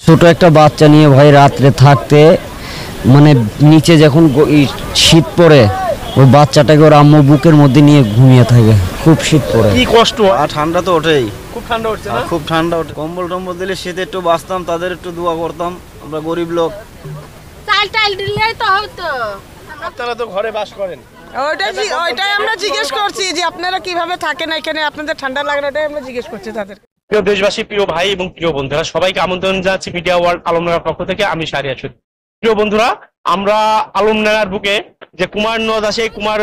ছোট একটা বাচ্চা নিয়ে ভাই রাত্রে থাকতে মানে নিচে যখন শীত পড়ে ওই বাচ্চাটাকে ওর আম্মু বুকের মধ্যে নিয়ে ঘুমিয়ে থাকে। খুব শীত পড়ে, কি কষ্ট। আর ঠান্ডা তো ওঠেই, খুব ঠান্ডা হচ্ছে না? খুব ঠান্ডা ওঠে। কম্বল টম্বল দিলে শীতে একটু বাঁচতাম, তাদের একটু দোয়া করতাম, আমরা গরিব লোক। টাইল দিলেই তো হতো। আপনারা তো ঘরে বাস করেন, ওইটাই আমরা জিজ্ঞেস করছি যে আপনারা কিভাবে থাকেন এখানে, আপনাদের ঠান্ডা লাগে না, ওটাই আমরা জিজ্ঞেস করছি তাদের। প্রিয় দেশবাসী, প্রিয় ভাই এবং প্রিয় বন্ধুরা, সবাইকে আমন্ত্রণ জানাচ্ছি মিডিয়া ওয়ার্ল্ড আলমডাঙ্গার পক্ষ থেকে। আমি শাহরিয়ার। প্রিয় বন্ধুরা, আমরা আলমডাঙ্গার বুকে যে কুমার নদ আছে, কুমার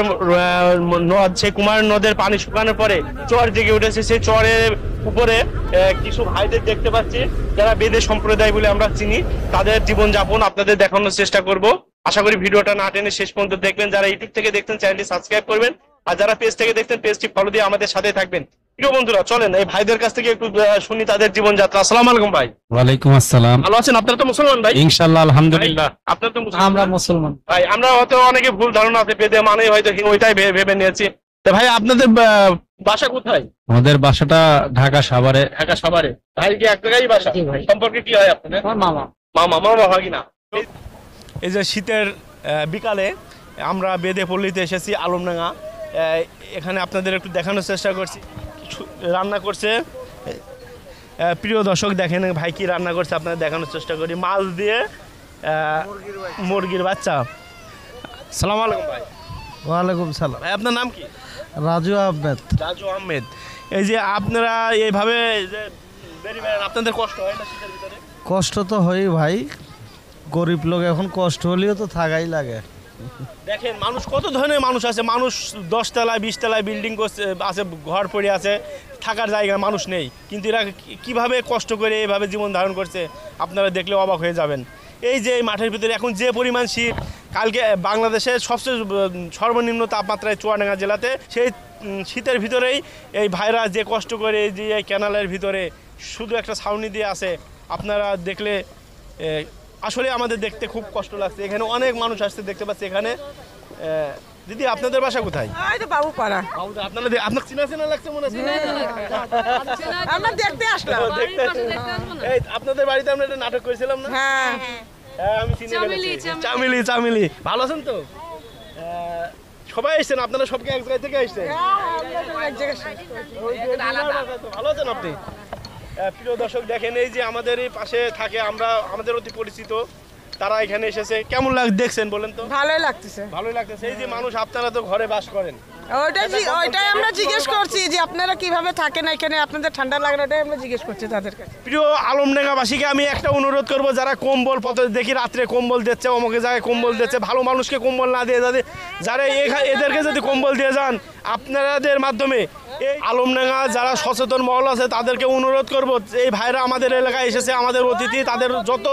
নদ, সেই কুমার নদের পানি শুকানোর পরে চর জেগে উঠেছে। সেই চরের উপরে কিছু ভাইদের দেখতে পাচ্ছি যারা বেদে সম্প্রদায় বলে আমরা চিনি। তাদের জীবনযাপন আপনাদের দেখানোর চেষ্টা করব। আশা করি ভিডিওটা না টেনে শেষ পর্যন্ত দেখবেন। যারা ইউটিউব থেকে দেখতেন চ্যানেলটি সাবস্ক্রাইব করবেন, আর যারা পেজ থেকে দেখতেন পেজটি ফলো দিয়ে আমাদের সাথে থাকবেন। প্রিয় বন্ধুরা, চলেন এই ভাইদের কাছ থেকে একটু শুনি তাদের জীবনযাত্রা। আসসালামু আলাইকুম ভাই। ওয়ালাইকুম আসসালাম। ভালো আছেন? আপনারা তো মুসলমান ভাই? ইনশাআল্লাহ, আলহামদুলিল্লাহ। আপনারা তো মুসলমান? আমরা মুসলমান ভাই। আমরা হয়তো অনেকে ভুল ধারণা আছে, বেদে মানে হয়তো ওইটাই ভেবে নিয়েছি। তো ভাই, আপনাদের বাসা কোথায়? আমাদের বাসাটা ঢাকা সাভারে। ঢাকা সাভারে। ভাই কি এক জায়গায় বাসা? সম্পর্কে কি হয় আপনাদের? মামা মামা হয় কিনা? এই যে শীতের বিকালে আমরা বেদে পল্লীতে এসেছি আলমডাঙ্গা। এখানে আপনাদের একটু দেখানোর চেষ্টা করছি। রান্না করছে, প্রিয় দর্শক দেখেন ভাই কি রান্না করছে, আপনাদের দেখানোর চেষ্টা করি। মাছ দিয়ে মুরগির বাচ্চা। সালাম আলাইকুম ভাই। ওয়ালাইকুম সালাম। ভাই, আপনার নাম কি? রাজু আহমেদ। রাজু আহমেদ। এই যে আপনারা এইভাবে যে বেরিয়ে, আপনাদের কষ্ট হয় না শীতের ভিতরে? কষ্ট তো হয়ই ভাই, গরিব লোক এখন কষ্ট হলেও তো থাকাই লাগে। দেখেন মানুষ কত ধরনের মানুষ আছে। মানুষ 10 তলায় 20 তলায় বিল্ডিং আছে, ঘর পড়ে আছে, থাকার জায়গা মানুষ নেই। কিন্তু এরা কিভাবে কষ্ট করে এইভাবে জীবন ধারণ করছে আপনারা দেখলে অবাক হয়ে যাবেন। এই যে এই মাঠের ভিতরে এখন যে পরিমাণ শীত, কালকে বাংলাদেশের সবচেয়ে সর্বনিম্ন তাপমাত্রায় চুয়াডাঙ্গা জেলাতে, সেই শীতের ভিতরেই এই ভাইরা যে কষ্ট করে এই যে এই ক্যানালের ভিতরে শুধু একটা ছাউনি দিয়ে আছে, আপনারা দেখলে আসলে আমাদের দেখতে খুব কষ্ট লাগছে। এখানে অনেক মানুষ আসছে দেখতে পাচ্ছি। এখানে দিদি, আপনাদের বাসা কোথায়? বাবুপাড়া। আপনার চেনা লাগছে মনে হচ্ছে। আমরা দেখতে আসলাম। এই আপনাদের বাড়িতে আমরা একটা নাটক করেছিলাম না? হ্যাঁ, আমি চিনি। চামিলি। ভালো আছেন তো? সবাই এসছেন আপনারা? সবকে এক জায়গা থেকে এসছেন? ভালো আছেন আপনি? প্রিয় দর্শক দেখেন, এই যে আমাদের এই পাশে থাকে, আমাদের অতি পরিচিত, তারা এখানে এসেছে। কেমন দেখছেন বলেন তো? ভালোই লাগতেছে। ভালোই লাগতেছে। এই যে মানুষ, আপনারা তো ঘরে বাস করেন, ওইটাই আমরা জিজ্ঞেস করছি যে আপনারা কিভাবে থাকেন এখানে, আপনাদের ঠান্ডা লাগে না, ওটাই আমরা জিজ্ঞেস করছি তাদের কাছে। প্রিয় আলমডাঙ্গাবাসীকে আমি একটা অনুরোধ করব, যারা কম্বল দেখি রাত্রে কম্বল দিচ্ছে, অমুকে জায়গায় কম্বল দিচ্ছে, ভালো মানুষকে কম্বল না দিয়ে যারা এদেরকে যদি কম্বল দিয়ে যান, আপনাদের মাধ্যমে এই আলমডাঙ্গা যারা সচেতন মহল আছে তাদেরকে অনুরোধ করব, এই ভাইরা আমাদের এলাকায় এসেছে, আমাদের অতিথি, তাদের যত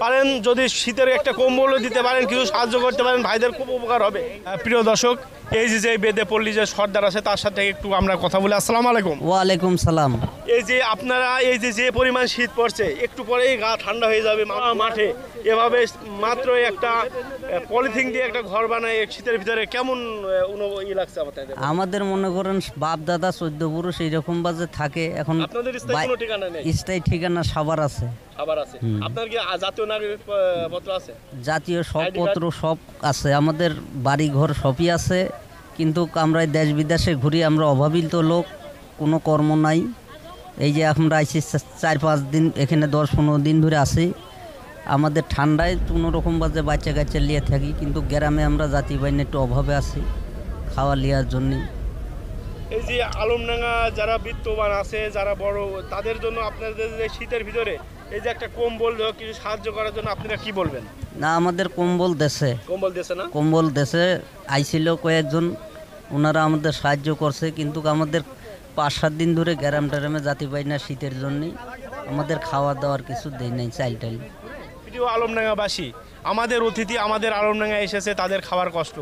পারেন যদি শীতের একটা কম্বলও দিতে পারেন, কিছু সাহায্য করতে পারেন, ভাইদের খুব উপকার হবে। প্রিয় দর্শক, এই যে বেদে পল্লী যে সর্দার আছে তার সাথে একটু আমরা কথা বলি। আসসালামু আলাইকুম। ওয়ালাইকুম সালাম। এই যে আপনারা এই যে পরিমাণ শীত পড়ছে, একটু পরেই গা ঠান্ডা হয়ে যাবে মাঠে, এভাবে মাত্র একটা পলিথিন দিয়ে একটা ঘর বানায় শীতের ভিতরে, কেমন লাগছে আপনাদের? আমাদের মনে করেন বাপ দাদা 14 পুরুষ এইরকম বাজে থাকে। এখন আপনাদের স্থায়ী কোনো ঠিকানা নেই? স্থায়ী ঠিকানা সাভার আছে। সাভার আছে। আপনার কি জাতীয় নাগরিকপত্র আছে? জাতীয় সবপত্র সব আছে, আমাদের বাড়ি ঘর সবই আছে। কিন্তু আমরা দেশ বিদেশে ঘুরি, আমরা অভাবিত লোক, কোনো কর্ম নাই। এই যে আমরা আইসি 4-5 দিন এখানে, 10-15 দিন ধরে আছি। আমাদের ঠান্ডায় কোনোরকম বাজে বাচ্চা কাচ্চা নিয়ে থাকি, কিন্তু গ্রামে আমরা জাতি বাহিনী একটু অভাবে আছি খাওয়া লিয়ার জন্য। এই যে আলমডাঙ্গা যারা বিত্তবান আছে, যারা বড়, তাদের জন্য আপনাদের যে শীতের ভিতরে এই যে একটা কম্বল কিছু সাহায্য করার জন্য আপনারা কি বলবেন? না, আমাদের কম্বল দেশে। কম্বল দেশে না? কম্বল দেশে আইছিল কয়েকজন, ওনারা আমাদের সাহায্য করছে, কিন্তু আমাদের 5-7 দিন ধরে গ্রাম টারামে জাতি পাই না শীতের জন্যই, আমাদের খাওয়া দাওয়ার কিছু দেয় নাই, চাইল টাইল। প্রিয় আলমডাঙ্গাবাসী, আমাদের অতিথি আমাদের আলমডাঙ্গায় এসেছে, তাদের খাওয়ার কষ্ট।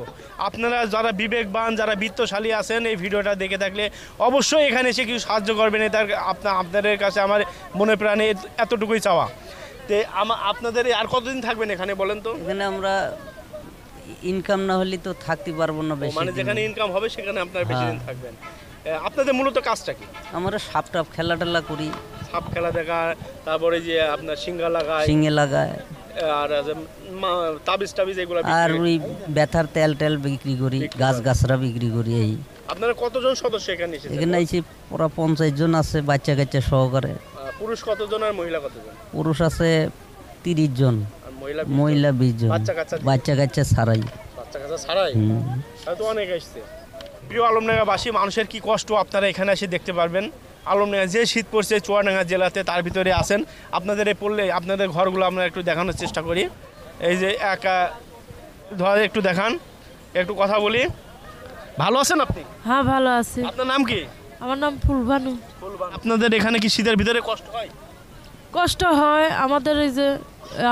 আপনারা যারা বিবেকবান, যারা বিত্তশালী আছেন, এই ভিডিওটা দেখে থাকলে অবশ্যই এখানে এসে কিছু সাহায্য করবেন। এটার আপনাদের কাছে আমার মনে প্রাণে এতটুকুই চাওয়া। তো আপনাদের আর কতদিন থাকবেন এখানে বলেন তো? এখানে আমরা ইনকাম না হলে তো থাকতে পারবো না বেশি। মানে যেখানে ইনকাম হবে সেখানে আপনারা বেশি দিন থাকবেন। আপনাদের মূলত কাজটা কি? আমরা সাপ টাপ খেলা টেলা করি, সাপ খেলা দেখা, তারপরে যে আপনার সিঙ্গা লাগায়, শিঙে লাগায়, আর তাবিজ টাবিজ এগুলো আর ওই ব্যথার তেল টেল বিক্রি করি, গাছ গাছরা বিক্রি করি। এই আপনারা কতজন সদস্য এখানে এসেছেন? এখানে আইছি পুরা 50 জন আছে, বাচ্চা কাচ্চা সহকারে। পুরুষ কতজন আর মহিলা কতজন? পুরুষ আছে 30 জন, আর মহিলা মহিলা 20 জন, বাচ্চা কাচ্চা বাচ্চা কাচ্চা ছাড়াই। বাচ্চা কাচ্চা ছাড়াই? তাহলে তো অনেক আসছে। প্রিয় আলমডাঙ্গাবাসী, মানুষের কি কষ্ট আপনারা এখানে এসে দেখতে পারবেন। আলমডাঙ্গা যে শীত পড়ছে চুয়াডাঙ্গা জেলাতে, তার ভিতরে আছেন। আপনাদের এই পড়লে আপনাদের ঘরগুলো আমরা একটু দেখানোর চেষ্টা করি। এই যে ধর একটু দেখান, একটু কথা বলি। ভালো আছেন আপনি? হ্যাঁ ভালো আছি। আপনার নাম কি? আমার নাম ফুলবানু। আপনাদের এখানে কি শীতের ভিতরে কষ্ট হয়? কষ্ট হয় আমাদের, এই যে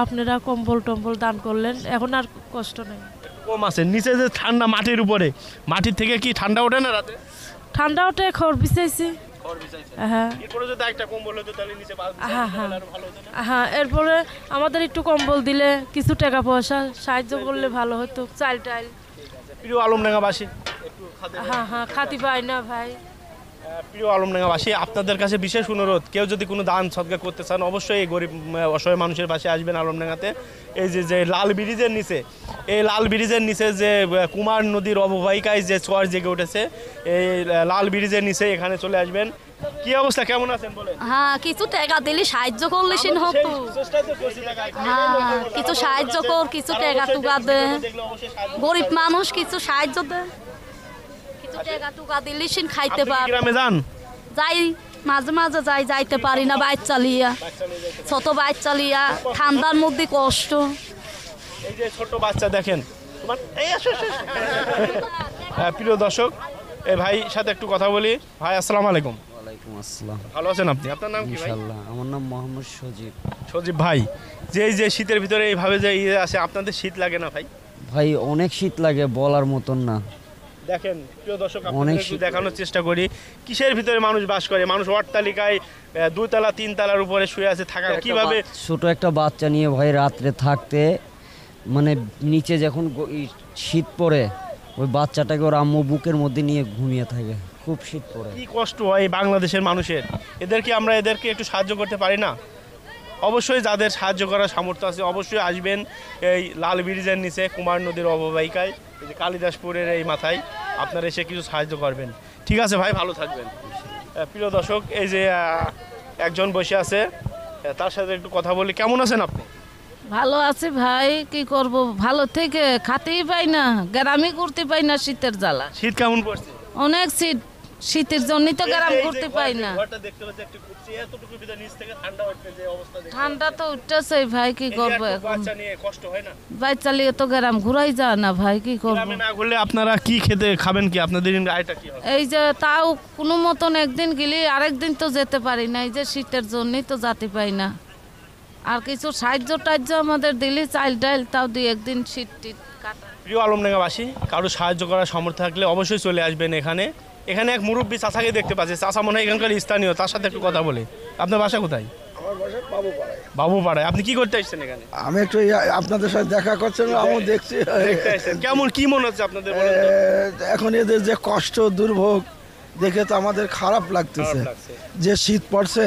আপনারা কম্বল টম্বল দান করলেন, এখন আর কষ্ট নেই। কম আছে। নিচে যে ঠান্ডা মাটির উপরে, মাটির থেকে কি ঠান্ডা ওঠে না রাতে? ঠান্ডা ওঠে, খড় বিছাইছি। হ্যাঁ এরপরে যদি একটা কম্বল হতো তাহলে নিচে হ্যাঁ হ্যাঁ ভালো হতো না? হ্যাঁ, এরপরে আমাদের একটু কম্বল দিলে, কিছু টাকা পয়সা সাহায্য করলে ভালো হতো, চাল টাইল। প্রিয় আলমডাঙ্গাবাসী, একটু হ্যাঁ হ্যাঁ, খাতি পাই না ভাই। প্রিয় আলমডাঙ্গাবাসী, আপনাদের কাছে বিশেষ অনুরোধ, কেউ যদি কোনো দান সদকা করতে চান অবশ্যই এই গরিব অসহায় মানুষের পাশে আসবেন আলমডাঙ্গাতে। এই যে লাল ব্রিজের নিচে, এই লাল ব্রিজের নিচে যে কুমার নদীর অববাহিকায় যে চর জেগে উঠেছে, এই লাল ব্রিজের নিচে এখানে চলে আসবেন। কি অবস্থা, কেমন আছেন বলেন? হ্যাঁ, কিছু টাকা দিলে সাহায্য করলে সিন হতো। হ্যাঁ, কিছু সাহায্য কর, কিছু টাকা টুকা দে, গরিব মানুষ কিছু সাহায্য দে, কিছু টাকা টুকা দিলে সিন খাইতে পার। গ্রামে যান? যাই, মাঝে মাঝে যাই, যাইতে পারি না, বাইক চালিয়া, ছোট বাইক চালিয়া, ঠান্ডার মধ্যে কষ্ট। এই যে ছোট বাচ্চা দেখেন, এই আসো, আসো, আসো। প্রিয় দর্শক, এই ভাই সাথে একটু কথা বলি। ভাই আসসালামু আলাইকুম। ওয়ালাইকুম আসসালাম। ভালো আছেন আপনি? আপনার নাম কি ভাই? ইনশাআল্লাহ, আমার নাম মোহাম্মদ সজীব। সজীব ভাই, যে শীতের ভিতরে এইভাবে যে আসে, আপনাদের শীত লাগে না ভাই? ভাই অনেক শীত লাগে, বলার মতন না। দেখেন প্রিয় দর্শক, আপনাদের একটু দেখানোর চেষ্টা করি কিসের ভিতরে মানুষ বাস করে। মানুষ অট্টালিকায় 2 তলা 3 তলার উপরে শুয়ে আছে, থাকা কিভাবে? ছোট একটা বাচ্চা নিয়ে ভাই রাত্রে থাকতে, মানে নিচে যখন শীত পড়ে, ওই বাচ্চাটাকে ওর আম্মু বুকের মধ্যে নিয়ে ঘুমিয়ে থাকে, খুব শীত পড়ে। কি কষ্ট হয় বাংলাদেশের মানুষের। এদেরকে একটু সাহায্য করতে পারি না? অবশ্যই যাদের সাহায্য করার সামর্থ্য আছে অবশ্যই আসবেন এই লাল ব্রিজের নিচে, কুমার নদীর অববাহিকায়, এই যে কালিদাসপুরের এই মাথায়, আপনারা এসে কিছু সাহায্য করবেন। ঠিক আছে ভাই, ভালো থাকবেন। প্রিয় দর্শক, এই যে একজন বসে আছে, তার সাথে একটু কথা বলি। কেমন আছেন আপনি? ভালো আছে ভাই, কি করব, ভালো থেকে খাতেই পাই না, গ্রামে করতে পাই না, শীতের জ্বালা। শীত কেমন পড়ছে? অনেক শীত, শীতের জন্যই তো গ্রাম করতে পাই না। ঠান্ডা তো উঠতেছে ভাই, কি করব এখন, বাচ্চা নিয়ে তো গ্রাম ঘুরাই যায় না ভাই, কি করব। না ঘুরলে আপনারা কি খেতে খাবেন, কি আপনাদের আয়টা কি হবে? এই যে তাও কোনো মতন একদিন গেলে আরেকদিন তো যেতে পারি না, এই যে শীতের জন্যই তো যেতে পাই না। আর কিছু সাহায্য টাহ্য আমাদের দিলে, চাইল ডাইল, তাও 2-1 দিন শীত টিট কাটা। প্রিয় আলমডাঙ্গাবাসী, কারো সাহায্য করার সামর্থ্য থাকলে অবশ্যই চলে আসবেন এখানে। এখানে এক মুরব্বী চাচাকে দেখতে পাচ্ছি, চাচা মনে হয় এখানকার স্থানীয়, তার সাথে একটু কথা বলি। আপনার বাসা কোথায়? আমার বাসা বাবুপাড়ায়। বাবুপাড়ায়। আপনি কি করতে আসছেন এখানে? আমি একটু আপনাদের সাথে দেখা করছেন, আমি দেখছি। কেমন কি মনে হচ্ছে আপনাদের? এখন এদের যে কষ্ট দুর্ভোগ দেখে তো আমাদের খারাপ লাগতেছে। যে শীত পড়ছে,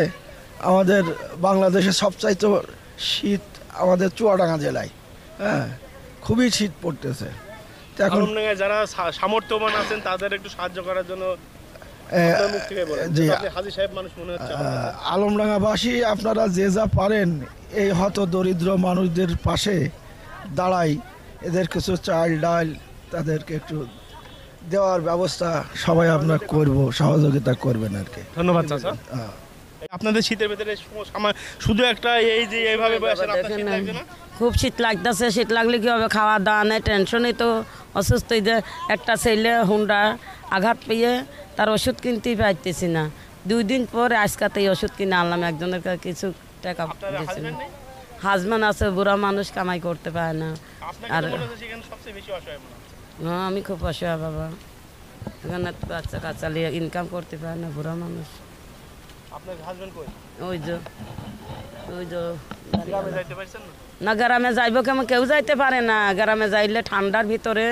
আমাদের বাংলাদেশে সবচাইতে শীত আমাদের চুয়াডাঙ্গা জেলায়। হ্যাঁ, খুবই শীত পড়তেছে। এখন যারা সামর্থ্যবান আছেন তাদের একটু সাহায্য করার জন্য আলমডাঙ্গাবাসী, আপনারা যে যা পারেন এই হত দরিদ্র মানুষদের পাশে দাঁড়াই, এদের কিছু চাল ডাল তাদেরকে একটু দেওয়ার ব্যবস্থা সবাই আপনার করব, সহযোগিতা করবেন আর কি। ধন্যবাদ চাচা। আপনাদের শীতের ভিতরে শুধু একটা এই যে এইভাবে খুব শীত লাগতেছে, শীত লাগলে কি হবে, খাওয়া দাওয়া নেই, টেনশনই তো, অসুস্থ। যে একটা ছেলে হুন্ডা আঘাত পেয়ে তার ওষুধ কিনতেই পাইতেছি না, 2 দিন পরে আজকাতে ওষুধ কিনে আনলাম, একজনের কাছে কিছু টাকা দিয়েছি না। হাজব্যান্ড আছে, বুড়া মানুষ, কামাই করতে পারে না। আর হ্যাঁ, আমি খুব অসহায় বাবা, এখানে বাচ্চা কাচ্চা নিয়ে ইনকাম করতে পারে না, বুড়া মানুষ। ওই যে না, গ্রামে যাইব কেমন, কেউ যাইতে পারে না, গ্রামে যাইলে ঠান্ডার ভিতরে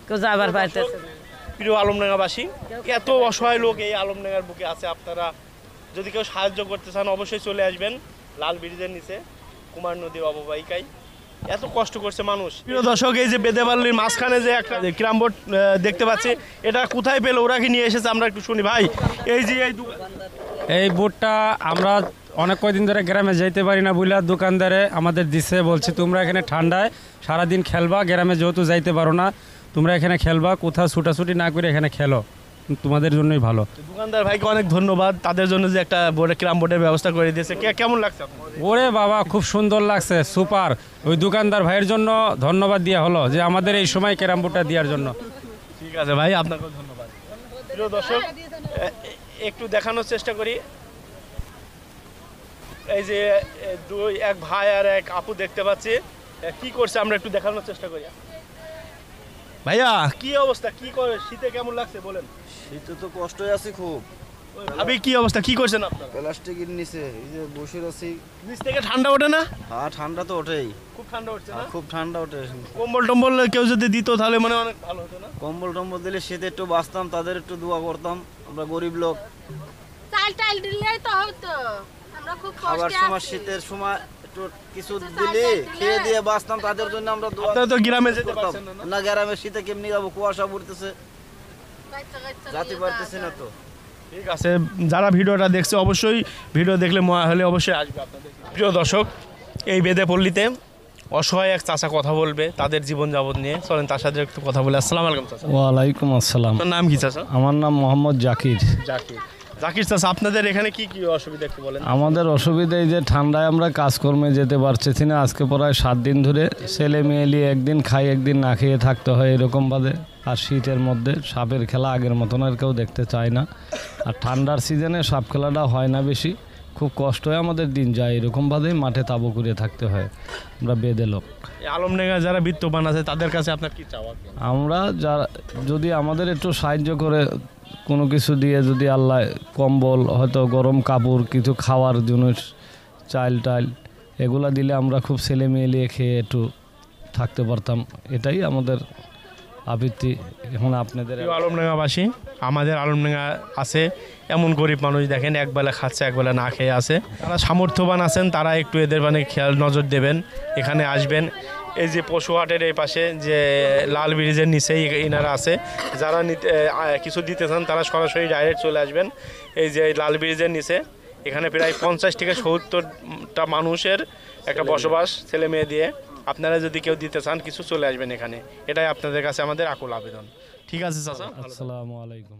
কেউ যাবার পাইতেছে না। প্রিয় আলমডাঙ্গাবাসী, এত অসহায় লোক এই আলমডাঙ্গার বুকে আছে। আপনারা যদি কেউ সাহায্য করতে চান অবশ্যই চলে আসবেন লাল ব্রিজের নিচে কুমার নদীর অববাহিকায়। এত কষ্ট করছে মানুষ। প্রিয় দর্শক, এই যে বেদেবাল্লির মাঝখানে যে একটা ক্রাম বোর্ড দেখতে পাচ্ছি, এটা কোথায় পেলো, ওরা কি নিয়ে এসেছে? আমরা একটু শুনি ভাই। এই যে এই বোটটা আমরা অনেক কয়দিন ধরে গ্রামে যাইতে পারি না বলে দোকানদারে আমাদের দিছে, বলছে তোমরা এখানে ঠান্ডায় সারাদিন খেলবা, গ্রামে যেহেতু যাইতে পারো না তোমরা এখানে খেলবা, কোথাও ছুটাছুটি না করে এখানে খেলো, তোমাদের জন্যই ভালো। দোকানদার ভাইকে অনেক ধন্যবাদ, তাদের জন্য যে একটা ক্রাম বোর্ডের ব্যবস্থা করে দিয়েছে। কেমন লাগছে? ওরে বাবা, খুব সুন্দর লাগছে, সুপার। ওই দোকানদার ভাইয়ের জন্য ধন্যবাদ দেওয়া হলো যে আমাদের এই সময় ক্যারাম বোর্ডটা দেওয়ার জন্য। ঠিক আছে ভাই, আপনাকেও ধন্যবাদ। প্রিয় দর্শক, একটু দেখানোর চেষ্টা করি। এই যে এক ভাই আর এক আপু দেখতে পাচ্ছি, কি করছে আমরা একটু দেখানোর চেষ্টা করি। ভাইয়া, কি অবস্থা, কি করে, শীতে কেমন লাগছে বলেন? শীতে তো কষ্টই আছে খুব। ভাবি, কি অবস্থা, কি করছেন আপনারা? প্লাস্টিকের নিচে এই যে বসে আছি। নিচ থেকে ঠান্ডা ওঠে না? হ্যাঁ, ঠান্ডা তো ওঠেই, খুব ঠান্ডা উঠছে না? খুব ঠান্ডা ওঠে। কম্বল টম্বল কেউ যদি দিত তাহলে মানে অনেক ভালো হতো না? কম্বল টম্বল দিলে শীতে একটু বাঁচতাম, তাদের একটু দোয়া করতাম। আমরা গরিব লোক, চাল টাল দিলেই তো হতো। আমরা খুব খাবার কষ্টে সময় আছি। শীতের সময় একটু কিছু দিলে খেয়ে দিয়ে বাঁচতাম, তাদের জন্য আমরা দোয়া আপনারা তো গ্রামে যেতে করতাম। পারছেন না? না, গ্রামে শীতে কেমনি যাবো, কুয়াশা পড়তেছে, যাতে পারতেছি না তো। ঠিক আছে, যারা ভিডিওটা দেখছে অবশ্যই ভিডিও দেখলে মনে হলে অবশ্যই আসবে আপনাদের। প্রিয় দর্শক, এই বেদেপল্লীতে অসহায় এক চাচা কথা বলবে তাদের জীবনযাপন নিয়ে। চলেন তার সাথে একটু কথা বলে। আসসালামু আলাইকুম চাচা। ওয়ালাইকুম আসসালাম। আপনার নাম কি চাচা? আমার নাম মোহাম্মদ জাকির। জাকির। জাকির চাচা, আপনাদের এখানে কি কি অসুবিধা একটু বলেন। আমাদের অসুবিধা এই যে ঠান্ডায় আমরা কাজকর্মে যেতে পারছি না। আজকে প্রায় 7 দিন ধরে ছেলে মেয়ে নিয়ে একদিন খাই একদিন না খেয়ে থাকতে হয় এরকমভাবে। আর শীতের মধ্যে সাপের খেলা আগের মতন আর কেউ দেখতে চায় না। আর ঠান্ডার সিজনে সাপ খেলাটা হয় না বেশি, খুব কষ্ট হয় আমাদের দিন যায়। এরকমভাবেই মাঠে তাবু করে থাকতে হয়, আমরা বেদে লোক। আলমডাঙ্গা যারা বিত্তবান আছে তাদের কাছে আপনার কি চাওয়া? আমরা যারা যদি আমাদের একটু সাহায্য করে কোনো কিছু দিয়ে, যদি আল্লাহ কম্বল, হয়তো গরম কাপড়, কিছু খাওয়ার জিনিস, চাল টাল এগুলা দিলে আমরা খুব ছেলে মেয়ে নিয়ে খেয়ে একটু থাকতে পারতাম। এটাই আমাদের আবৃত্তি। এখন আপনাদের আলমডাঙ্গাবাসী, আমাদের আলমডাঙ্গা আছে এমন গরিব মানুষ, দেখেন একবেলা খাচ্ছে একবেলা না খেয়ে আছে। যারা সামর্থ্যবান আছেন তারা একটু এদের মানে খেয়াল নজর দেবেন, এখানে আসবেন। এই যে পশুহাটের এই পাশে যে লাল ব্রিজের নিচেই এনারা আছে, যারা কিছু দিতে চান তারা সরাসরি ডাইরেক্ট চলে আসবেন। এই যে লাল ব্রিজের নিচে এখানে প্রায় 50 থেকে 70টা মানুষের একটা বসবাস, ছেলে মেয়ে দিয়ে। আপনারা যদি কেউ দিতে চান কিছু, চলে আসবেন এখানে। এটাই আপনাদের কাছে আমাদের আকুল আবেদন। ঠিক আছে চাচা, আসসালামু আলাইকুম।